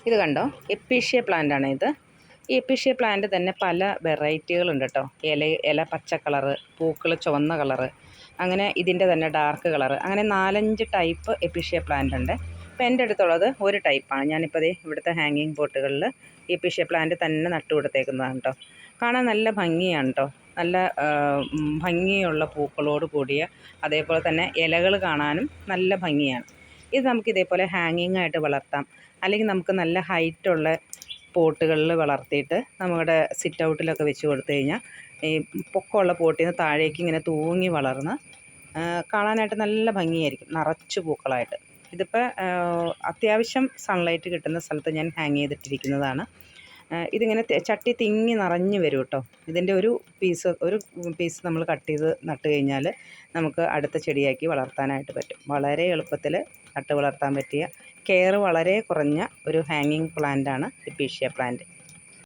ഇത് കണ്ടോ, എപ്പീഷ്യ പ്ലാന്റാണ് ഇത്. ഈ എപ്പീഷ്യ പ്ലാന്റ് തന്നെ പല വെറൈറ്റികളുണ്ട് കേട്ടോ. ഇല പച്ച കളറ്, പൂക്കൾ ചുവന്ന കളറ്, അങ്ങനെ ഇതിൻ്റെ തന്നെ ഡാർക്ക് കളറ്, അങ്ങനെ 4-5 ടൈപ്പ് എപ്പീഷ്യ പ്ലാന്റ് ഉണ്ട്. ഇപ്പോൾ എൻ്റെ അടുത്തുള്ളത് ഒരു ടൈപ്പാണ്. ഞാനിപ്പോൾ ഇവിടുത്തെ ഹാങ്ങിങ് പോട്ടുകളിൽ എപ്പീഷ്യ പ്ലാന്റ് തന്നെ നട്ടു കൊടുത്തേക്കുന്നതാണ് കേട്ടോ. കാണാൻ നല്ല ഭംഗിയാണ് കേട്ടോ. നല്ല ഭംഗിയുള്ള പൂക്കളോട് കൂടിയ, അതേപോലെ തന്നെ ഇലകൾ കാണാനും നല്ല ഭംഗിയാണ്. ഇത് നമുക്ക് ഇതേപോലെ ഹാങ്ങിങ് ആയിട്ട് വളർത്താം. അല്ലെങ്കിൽ നമുക്ക് നല്ല ഹൈറ്റുള്ള പോട്ടുകളിൽ വളർത്തിയിട്ട് നമ്മുടെ സിറ്റ് ഔട്ടിലൊക്കെ വെച്ച് കൊടുത്തു കഴിഞ്ഞാൽ ഈ പൊക്കമുള്ള പോട്ടിൽ നിന്ന് താഴേക്ക് ഇങ്ങനെ തൂങ്ങി വളർന്ന് കാണാനായിട്ട് നല്ല ഭംഗിയായിരിക്കും, നിറച്ച് പൂക്കളായിട്ട്. ഇതിപ്പോൾ അത്യാവശ്യം സൺലൈറ്റ് കിട്ടുന്ന സ്ഥലത്ത് ഞാൻ ഹാങ് ചെയ്തിട്ടിരിക്കുന്നതാണ്. ഇതിങ്ങനെ ചട്ടി തിങ്ങി നിറഞ്ഞ് വരും കേട്ടോ. ഇതിൻ്റെ ഒരു പീസ് നമ്മൾ കട്ട് ചെയ്ത് നട്ട് കഴിഞ്ഞാൽ നമുക്ക് അടുത്ത ചെടിയാക്കി വളർത്താനായിട്ട് പറ്റും. വളരെ എളുപ്പത്തിൽ നട്ട് വളർത്താൻ പറ്റിയ, കെയർ വളരെ കുറഞ്ഞ ഒരു ഹാങ്ങിങ് പ്ലാന്റാണ് എപ്പീഷ്യ പ്ലാന്റ്.